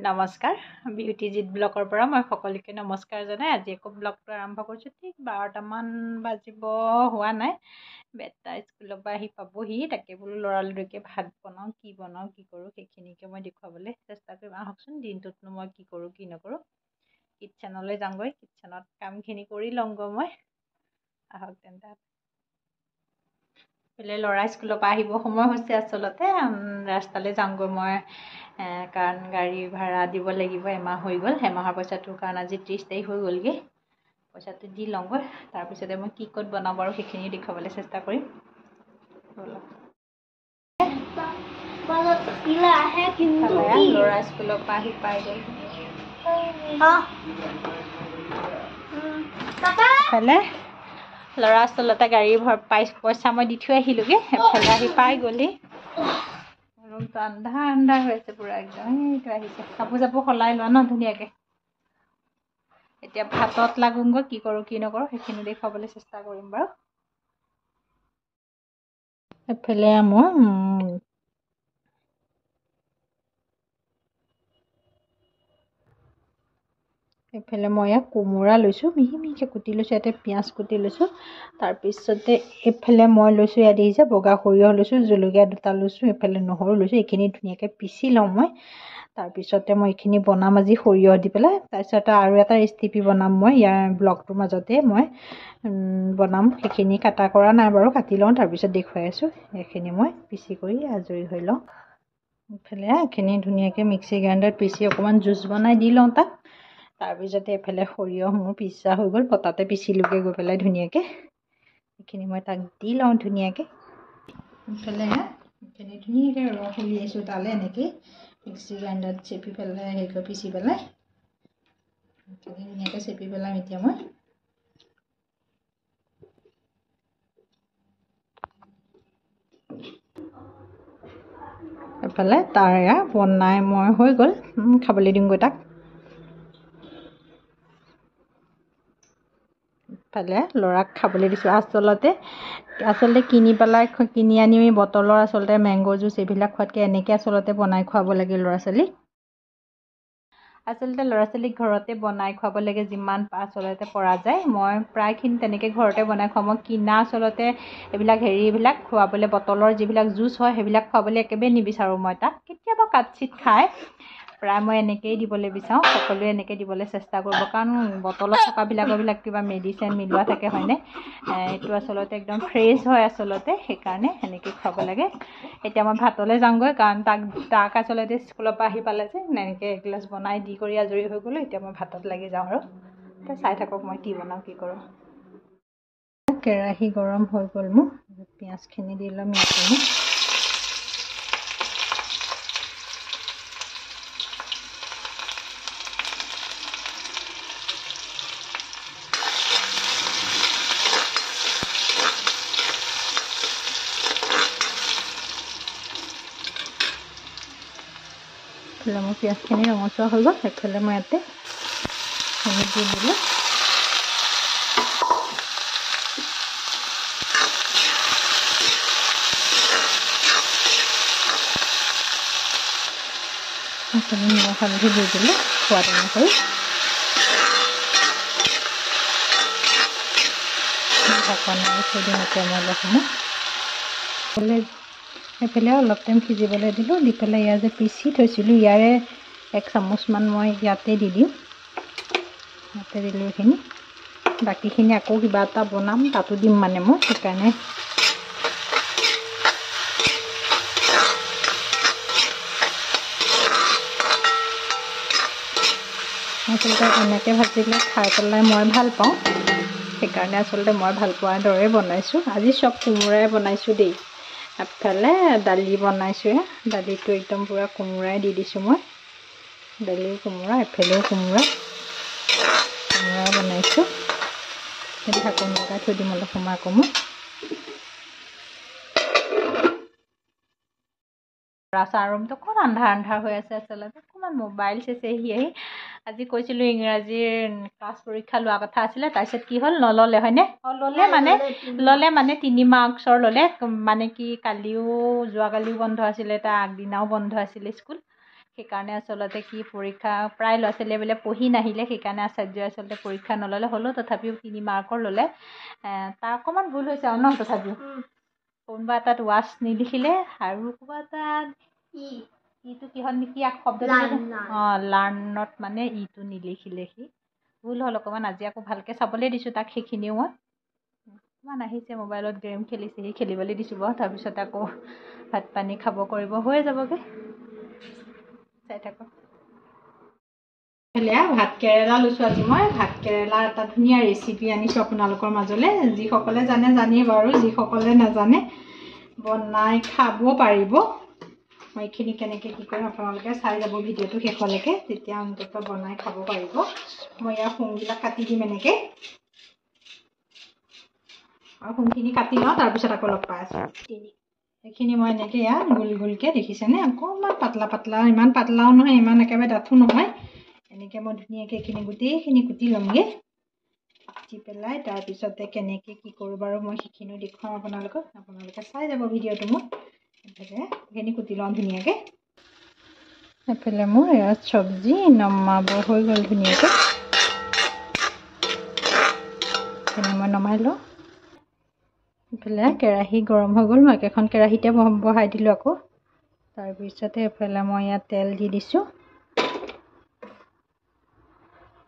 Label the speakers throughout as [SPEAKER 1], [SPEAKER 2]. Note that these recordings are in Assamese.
[SPEAKER 1] নমস্কাৰ বিউটিজিত ব্লগৰ পৰা মই সকলোকে নমস্কাৰ জনাই আজি একো ব্লগটো আৰম্ভ কৰিছোঁ। ঠিক 12টামান বাজিব হোৱা নাই। বেটা স্কুলৰ পৰা আহি পাবহি, তাকে বোলো লৰালৰিকৈ ভাত বনাওঁ, কি কৰোঁ সেইখিনিকে মই দেখুৱাবলৈ চেষ্টা কৰিম। আহকচোন দিনটোতনো মই কি কৰোঁ কি নকৰোঁ। কিটচেনলৈ যাওঁগৈ, কিটচেনত কামখিনি কৰি লওঁগৈ মই। আহক তেন্তে। ল'ৰা স্কুলৰ পৰা আহিব সময় হৈছে। আচলতে ৰাস্তালৈ যাওঁগৈ মই, কাৰণ গাড়ী ভাড়া দিব লাগিব। এমাহ হৈ গ'ল, এমাহৰ পইচাটো কাৰণ আজি 30 তাৰিখ হৈ গ'লগৈ। পইচাটো দি লওঁগৈ, তাৰপিছতে মই কি ক'ত বনাওঁ বাৰু সেইখিনি দেখুৱাবলৈ চেষ্টা কৰিম। ল'ৰা স্কুলৰ পৰা আহি পাই গ'ল। ল'ৰা আচলতে গাড়ী পইচা মই দি থৈ আহিলোঁগৈ, এফালে আহি পাই গ'লি। ৰুমটো আন্ধাৰ হৈ আছে পুৰা একদম। এইটো আহিছে, কাপোৰ চাপোৰ সলাই লোৱা ন ধুনীয়াকৈ। এতিয়া ভাতত লাগোঁগৈ, কি কৰোঁ কি নকৰোঁ সেইখিনি দেখুৱাবলৈ চেষ্টা কৰিম বাৰু। এফালে মই ইয়াত কোমোৰা লৈছোঁ, মিহি মিহিকৈ কুটি লৈছোঁ। ইয়াতে পিঁয়াজ কুটি লৈছোঁ। তাৰপিছতে এইফালে মই লৈছোঁ, ইয়াত দেখিছে বগা সৰিয়হ লৈছোঁ, জলকীয়া 2টা লৈছোঁ, এইফালে নহৰু লৈছোঁ। এইখিনি ধুনীয়াকৈ পিচি লওঁ মই। তাৰপিছতে মই এইখিনি বনাম আজি সৰিয়হ দি পেলাই। তাৰপিছতে আৰু এটা ৰেচিপি বনাম মই, ইয়াৰ ব্লগটোৰ মাজতে মই বনাম। সেইখিনি কাটা কৰা নাই বাৰু, কাটি লওঁ তাৰপিছত দেখুৱাই আছোঁ। এইখিনি মই পিচি কৰি আজৰি হৈ লওঁ। এইফালে এইখিনি ধুনীয়াকৈ মিক্সি গ্ৰাইণ্ডাৰত পিচি অকণমান জুচ বনাই দি লওঁ তাত। তাৰপিছতে এইফালে সৰিয়হ মোৰ পিছা হৈ গ'ল, পতাতে পিচিলোগৈ গৈ পেলাই ধুনীয়াকৈ। এইখিনি মই তাক দি লওঁ ধুনীয়াকৈ। এইফালে এইখিনি ধুনীয়াকৈ ৰস উলিয়াইছোঁ তালৈ, এনেকৈ মিক্সি গ্ৰাইণ্ডাৰত চেপি পেলাই পিচি পেলাই ধুনীয়াকৈ চেপি পেলাম এতিয়া মই। এইফালে তাৰ বনাই মই হৈ গ'ল, খাবলৈ দিওঁগৈ তাক। ইফালে ল'ৰাক খাবলৈ দিছোঁ। আচলতে কিনি আনি বটলৰ আচলতে মেংগ' জুচ এইবিলাক খোৱাতকৈ এনেকৈ আচলতে বনাই খুৱাব লাগে ল'ৰা ছোৱালীক। আচলতে ল'ৰা ছোৱালীক ঘৰতে বনাই খুৱাব লাগে যিমান আচলতে পৰা যায়। মই প্ৰায়খিনি তেনেকৈ ঘৰতে বনাই খুৱাওঁ। মই কিনা আচলতে এইবিলাক খুৱাবলৈ, বটলৰ যিবিলাক জুচ হয় সেইবিলাক খুৱাবলৈ একেবাৰে নিবিচাৰোঁ মই তাক। কেতিয়াবা কাটচিট খায়, প্ৰায় মই এনেকৈয়ে দিবলৈ বিচাৰোঁ। সকলোৱে এনেকৈ দিবলৈ চেষ্টা কৰিব, কাৰণ বটলত থকাবিলাকৰ কিবা মেডিচিন মিলোৱা থাকে হয়নে। এইটো আচলতে একদম ফ্ৰেছ হয় আচলতে, সেইকাৰণে সেনেকৈ খুৱাব লাগে। এতিয়া মই ভাতলৈ যাওঁগৈ, কাৰণ তাক আচলতে স্কুলৰ পৰা আহি পালে যে এনেকৈ এগিলাচ বনাই দি কৰি আজৰি হৈ গ'লোঁ। এতিয়া মই ভাতত লাগি যাওঁ আৰু এতিয়া চাই থাকক মই কি বনাওঁ কি কৰোঁ। কেৰাহী গৰম হৈ গ'ল মোৰ, পিঁয়াজখিনি দি ল'ম ইয়াতে। এইফালে মোৰ পিঁয়াজখিনি ৰঙচুৱা হৈ গ'ল। সেইফালে মই ইয়াতে দি দিলোঁ। নিমখ হালধি দি দিলোঁ সোৱাদ অনুসৰি। ঢাকন মাৰি থৈ দিম এতিয়া মই অলপ সময়। এইফালে অলপ টাইম সিজিবলৈ দিলোঁ। দি পেলাই ইয়াৰ যে পিচি থৈছিলোঁ ইয়াৰে 1 চামুচমান মই ইয়াতে দি দিওঁ। ইয়াতে দিলোঁ এইখিনি। বাকীখিনি আকৌ কিবা এটা বনাম, তাতো দিম মানে মই, সেইকাৰণে আচলতে এনেকৈ ভাজিলে খাই পেলাই মই ভাল পাওঁ। সেইকাৰণে আচলতে মই ভাল পোৱাৰ দৰে বনাইছোঁ। আজি চব কোমোৰাই বনাইছোঁ দেই। এফালে দালি বনাইছোঁ, দালিটো একদম পূৰা কোমোৰাই দি দিছোঁ মই। দালিও কোমোৰা, এফালেও কোমোৰা বনাইছোঁ। ঢাকন লগাই থৈ দিম অলপ সময় আকৌ মই। চাহ ৰুমটো অকণমান আন্ধাৰ হৈ আছে। আচলতে অকণমান মোবাইল চাইছেহি আহি। আজি কৈছিলোঁ ইংৰাজীৰ ক্লাছ পৰীক্ষা লোৱা কথা আছিলে, তাৰপিছত কি হ'ল, নল'লে হয়নে। ল'লে মানে 3 মাৰ্কছৰ ল'লে। মানে কি যোৱাকালিও বন্ধ আছিলে, তাৰ আগদিনাও বন্ধ আছিলে স্কুল। সেইকাৰণে আচলতে কি পৰীক্ষা প্ৰায় ল'ৰা ছোৱালীয়ে বোলে পঢ়ি নাহিলে, সেইকাৰণে আচাৰ্যই আচলতে পৰীক্ষা নল'লে, হ'লেও তথাপিও 3 মাৰ্কৰ ল'লে। তাৰ অকণমান ভুল হৈছে আৰু ন, তথাপিও কোনোবা এটাত ৱাছ নিলিখিলে আৰু কোনোবা এটাত ইটো কিহত কি শব্দ লাৰ্ণত মানে ইটো নিলিখিলে, সি ভুল হ'ল অকণমান। আজি আকৌ ভালকৈ চাবলৈ দিছোঁ তাক, সেইখিনিও মই অকণমান আহিছে মোবাইলত গেম খেলিছে, সি খেলিবলৈ দিছোঁ বাৰু। তাৰপিছত আকৌ ভাত পানী খাব কৰিব, হৈয়ে যাবগৈ, চাই থাকক। ভাত কেৰেলা লৈছোঁ আজি মই। ভাত কেৰেলা এটা ধুনীয়া ৰেচিপি আনিছোঁ আপোনালোকৰ মাজলৈ। যিসকলে জানে জানেই বাৰু, যিসকলে নাজানে বনাই খাব পাৰিব। মই এইখিনি কেনেকৈ কি কৰিম আপোনালোকে চাই যাব ভিডিঅ'টো শেষলৈকে, তেতিয়া অন্তত বনাই খাব পাৰিব। মই ইয়াৰ শুংবিলাক কাটি দিম এনেকৈ, আৰু শুংখিনি কাটি লওঁ, তাৰপিছত আকৌ লগ পাই আছোঁ। এইখিনি মই এনেকৈ ইয়াত গোল গোলকৈ দেখিছেনে, অকণমান পাতলা পাতলা, ইমান পাতলাও নহয় ইমান একেবাৰে ডাঠো নহয়, এনেকৈ মই ধুনীয়াকৈ এইখিনি গোটেইখিনি কুটি ল'মগৈ। কুটি পেলাই তাৰপিছতে কেনেকৈ কি কৰোঁ বাৰু মই সেইখিনিও দেখুৱাম আপোনালোকক, আপোনালোকে চাই যাব ভিডিঅ'টো মোৰ। এইখিনি কুটি লওঁ ধুনীয়াকৈ। এইফালে মোৰ ইয়াত চব্জি নমাব হৈ গ'ল ধুনীয়াকৈ, এইখিনি মই নমাই লওঁ। এইফালে কেৰাহী গৰম হৈ গ'ল, মই একেখন কেৰাহীতে বহাই দিলোঁ আকৌ। তাৰপিছতে এইফালে মই ইয়াত তেল দি দিছোঁ।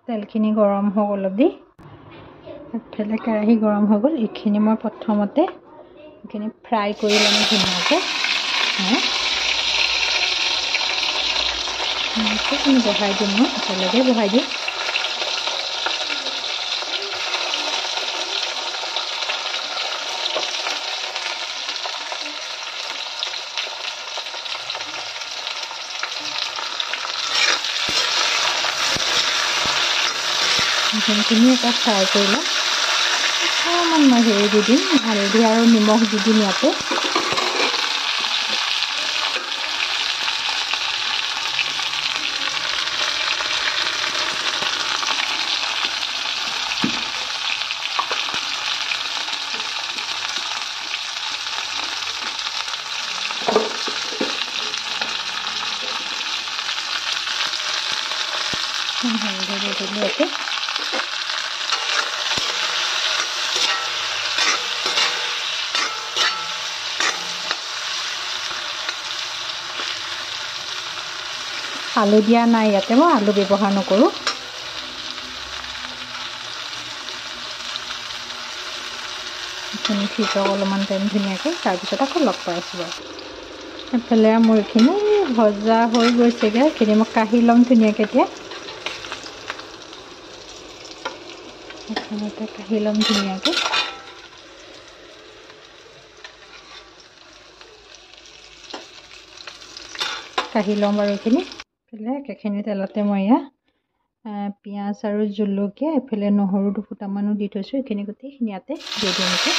[SPEAKER 1] তেলখিনি গৰম হওক অলপ দি। এইফালে কেৰাহী গৰম হৈ গ'ল, এইখিনি মই প্ৰথমতে এইখিনি ফ্ৰাই কৰি ল'ম ধুনীয়াকৈ। এইখিনি বহাই দিম, মই একেলগে বহাই দিম। সেইখিনি এটা ফ্ৰাই কৰি ল'ম। অকণমান মই হেৰি দি দিম, হালধি আৰু নিমখ দি দিম ইয়াতে। হালধি দি দিলোঁ ইয়াতে। আলু দিয়া নাই ইয়াতে, মই আলু ব্যৱহাৰ নকৰোঁ। এইখিনি সিজক অলপমান টাইম ধুনীয়াকৈ, তাৰপিছত আকৌ লগ পাই আছোঁ বাৰু। এইফালে মোৰ এইখিনি ভজা হৈ গৈছেগৈ, এইখিনি মই কাঢ়ি ল'ম ধুনীয়াকৈ। এতিয়া এইখিনিতে কাঢ়ি ল'ম ধুনীয়াকৈ। কাঢ়ি ল'ম বাৰু এইখিনি। একেখিনি তেলতে মই ইয়াত পিঁয়াজ আৰু জলকীয়া, এইফালে নহৰু দুফুটামানো দি থৈছোঁ, এইখিনি গোটেইখিনি ইয়াতে দি দিম এতিয়া।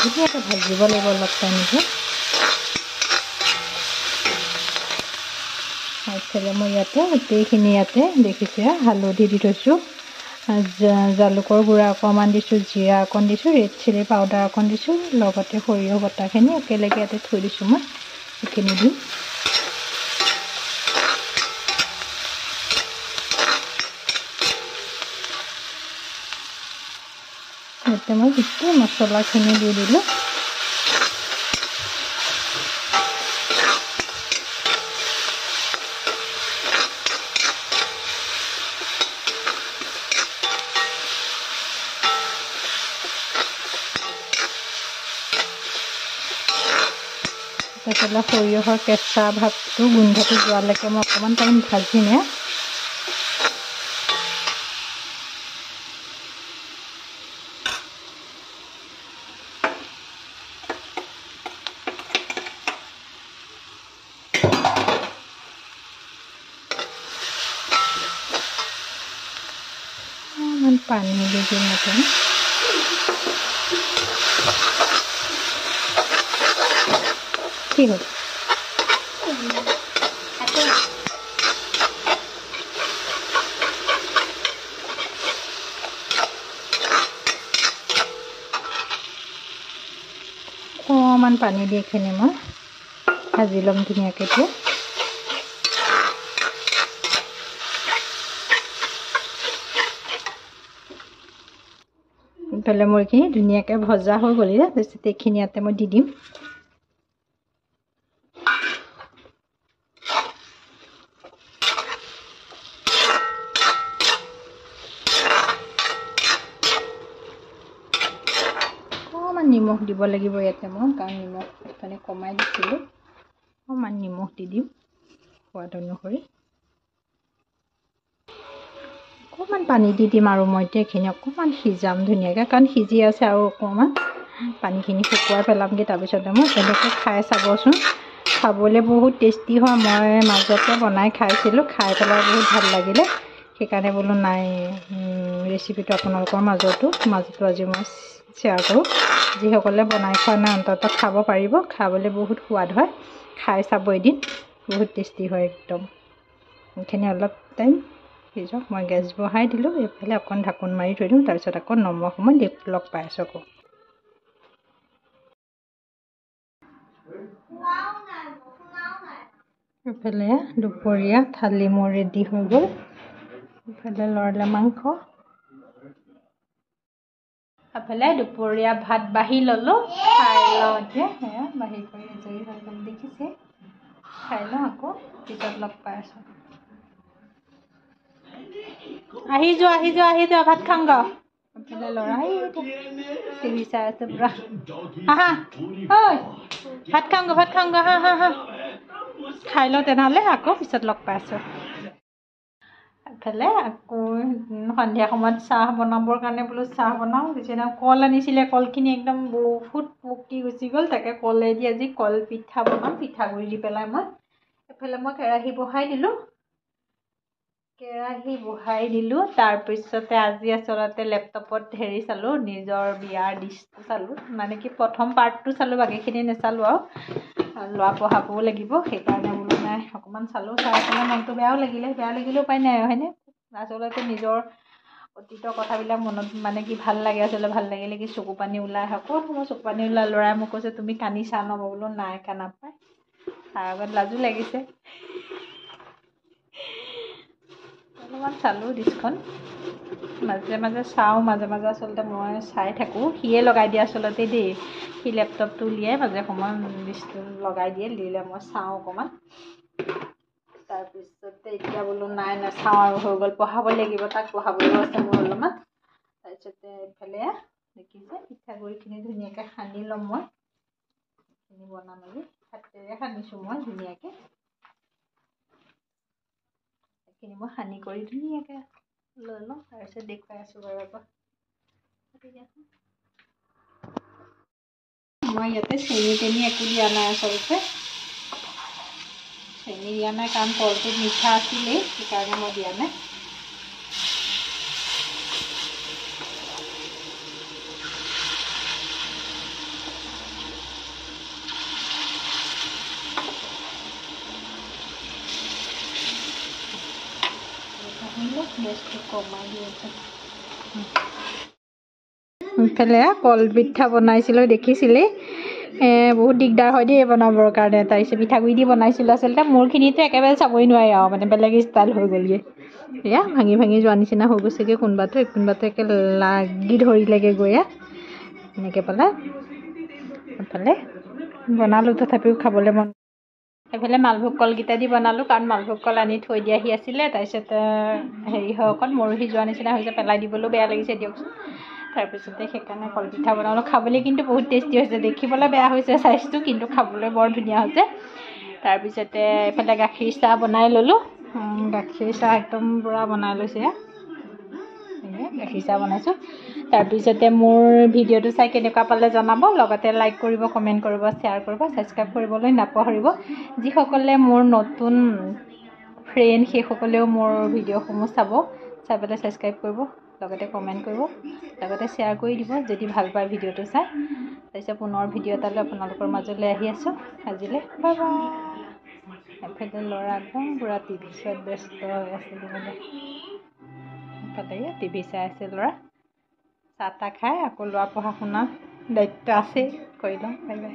[SPEAKER 1] ধুনীয়াকৈ ভাজিব লাগিব অলপ টাইমতে। এইফালে মই ইয়াতে গোটেইখিনি ইয়াতে দেখিছে হালধি দি থৈছোঁ, জালুকৰ গুড়া অকণমান দিছোঁ, জিৰা অকণ দিছোঁ, ৰেড চিলি পাউডাৰ অকণ দিছোঁ, লগতে সৰিয়হ বটাখিনি একেলগে ইয়াতে থৈ দিছোঁ মই। এইখিনি দিম। ইয়াতে মই গোটেই মছলাখিনি দি দিলোঁ। তাৰপিছত সৰিয়হৰ কেঁচা ভাৱটো গোন্ধটো যোৱালৈকে মই অকণমান টাইম ভাজিমে। অকণমান পানী দি দিম অকণ। কি হ'ল? অকণমান পানী দি এইখিনি মই ভাজি ল'ম ধুনীয়াকৈ এতিয়া ইফালে মোৰ এইখিনি ধুনীয়াকৈ ভজা হৈ গ'ল যে তাৰপিছত এইখিনি ইয়াতে মই দি দিম অকণমান নিমখ দিব লাগিব ইয়াতে মই কাৰণ নিমখ মানে কমাই দিছিলোঁ অকণমান নিমখ দি দিম সোৱাদ অনুসৰি অকণমান পানী দি দিম আৰু মই এতিয়া এইখিনি অকণমান সিজাম ধুনীয়াকৈ কাৰণ সিজি আছে আৰু অকণমান পানীখিনি শুকুৱাই পেলামগৈ তাৰপিছতে মই এনেকৈ খাই চাবচোন খাবলৈ বহুত টেষ্টি হয় মই মাজতে বনাই খাইছিলোঁ খাই পেলাই বহুত ভাল লাগিলে সেইকাৰণে বোলো নাই ৰেচিপিটো আপোনালোকৰ মাজতো আজি মই শ্বেয়াৰ কৰোঁ যিসকলে বনাই খোৱা নাই অন্ততঃ খাব পাৰিব খাবলৈ বহুত সোৱাদ হয় খাই চাব এদিন বহুত টেষ্টি হয় একদম এইখিনি অলপ টাইম সিজক মই গেছ বঢ়াই দিলোঁ এইফালে অকণ ঢাকোন মাৰি থৈ দিওঁ তাৰপিছত আকৌ নমোৱা সময় লগ পাই আছোঁ আকৌ এইফালে দুপৰীয়া থালি মোৰ ৰেডি হৈ গ'ল এইফালে ল'ৰালে মাংস এইফালে দুপৰীয়া ভাত বাঢ়ি ল'লোঁ খাই লওঁ এতিয়া সেয়া বাঢ়ি কৰি আজৰি হৈ গ'ল দেখিছে খাই লওঁ আকৌ পিছত লগ পাই আছোঁ আহি যোৱা ভাত খাওঁগৈ এইফালে ল'ৰা টিভি চাই আছে পুৰা হা ঐ ভাত খাওঁগৈ হা খাই লওঁ তেনেহ'লে আকৌ পিছত লগ পাই আছোঁ এইফালে আকৌ সন্ধিয়া সময়ত চাহ বনাবৰ কাৰণে বোলো চাহ বনাওঁ যেনে কল আনিছিলে কলখিনি একদম বহুত পকি গুচি গ'ল তাকে কলেদি আজি কল পিঠা বনাম পিঠাগুড়ি দি পেলাই মই এইফালে মই কেৰাহী বহাই দিলোঁ তাৰপিছতে আজি আচলতে লেপটপত চালোঁ নিজৰ বিয়াৰ ডিছটো চালোঁ মানে কি প্ৰথম পাৰ্টটো চালোঁ বাকীখিনি নেচালোঁ আৰু ল'ৰা পঢ়াবও লাগিব সেইকাৰণে বোলো নাই অকণমান চালোঁ চাই পেলাই মনটো বেয়া লাগিলে উপায় নাই আৰু হয়নে আচলতে নিজৰ অতীতৰ কথাবিলাক মনত মানে কি ভাল লাগে আচলতে ভাল লাগিলে কি চকু পানী ওলাই আকৌ সময় চকু পানী ওলাই ল'ৰাই মোক কৈছে তুমি কান্দিছা ন মই বোলো নাই কান্দা পাই তাৰ আগত লাজো লাগিছে অলপমান চালোঁ ডিছখন মাজে মাজে চাওঁ মাজে আচলতে মই চাই থাকোঁ সিয়ে লগাই দিয়ে আচলতে দেই সি লেপটপটো উলিয়াই মাজে সময় ডিছটো লগাই দিলে মই চাওঁ অকণমান তাৰপিছতে এতিয়া বোলো নাই নাচাওঁ আৰু হৈ গ'ল পঢ়াব লাগিব তাক পঢ়াবলৈও আছে মোৰ অলপমান তাৰপিছতে এইফালে দেখিছে পিঠাগুড়িখিনি ধুনীয়াকৈ সানি ল'ম মই এইখিনি বনাম আজি হাতেৰে সানিছোঁ মই ধুনীয়াকৈ এইখিনি মই সানি কৰি ধুনীয়াকৈ লৈ লওঁ তাৰপিছত দেখুৱাই আছোঁ বাৰু আকৌ মই ইয়াতে চেনি তেনি একো দিয়া নাই আচলতে চেনি দিয়া নাই কাৰণ কলটোত মিঠা আছিলেই সেইকাৰণে মই দিয়া নাই গেছটো কমাই দি আছে ইফালে কল পিঠা বনাইছিলোঁ দেখিছিলেই বহুত দিগদাৰ হয় দেই বনাবৰ কাৰণে তাৰপিছত পিঠাগুড়ি দি বনাইছিলোঁ আচলতে মোৰখিনিতো একেবাৰে চাবই নোৱাৰি আৰু মানে বেলেগ ষ্টাইল হৈ গ'লগৈ এয়া ভাঙি যোৱা নিচিনা হৈ গৈছেগৈ কোনোবাটো একে লাগি ধৰিলেগৈ গৈ এনেকৈ পেলাই এইফালে বনালোঁ তথাপিও খাবলৈ মন এইফালে মালভোগ কলকেইটা দি বনালোঁ কাৰণ মালভোগ কল আনি থৈ দিয়াহি আছিলে তাৰপিছতে হেৰি হয় অকণ মৰহি যোৱা নিচিনা হৈছে পেলাই দিবলৈও বেয়া লাগিছে দিয়কচোন তাৰপিছতে সেইকাৰণে কলপিঠা বনালোঁ খাবলৈ কিন্তু বহুত টেষ্টি হৈছে দেখিবলৈ বেয়া হৈছে চাইজটো কিন্তু খাবলৈ বৰ ধুনীয়া হৈছে তাৰপিছতে এইফালে গাখীৰ চাহ বনাই ল'লোঁ গাখীৰ চাহ একদম পূৰা বনাই লৈছে গাখীৰ চাহ বনাইছোঁ তাৰপিছতে মোৰ ভিডিঅ'টো চাই কেনেকুৱা পালে জনাব লগতে লাইক কৰিব কমেণ্ট কৰিব শ্বেয়াৰ কৰিব ছাবস্ক্ৰাইব কৰিবলৈ নাপাহৰিব যিসকলে মোৰ নতুন ফ্ৰেণ্ড সেইসকলেও মোৰ ভিডিঅ'সমূহ চাই পেলাই ছাবস্ক্ৰাইব কৰিব লগতে কমেণ্ট কৰিব লগতে শ্বেয়াৰ কৰি দিব যদি ভাল পায় ভিডিঅ'টো চাই তাৰপিছত পুনৰ ভিডিঅ' এটালৈ আপোনালোকৰ মাজলৈ আহি আছোঁ আজিলৈ বাই বাই এফালে ল'ৰা একদম পূৰা টিভি চোৱাত ব্যস্ত হৈ আছে মানে এইফালে টিভি চাই আছে ল'ৰা চাহ তাহ খাই আকৌ ল'ৰা পঢ়া শুনা দায়িত্ব আছেই কৰি লওঁ বাই বাই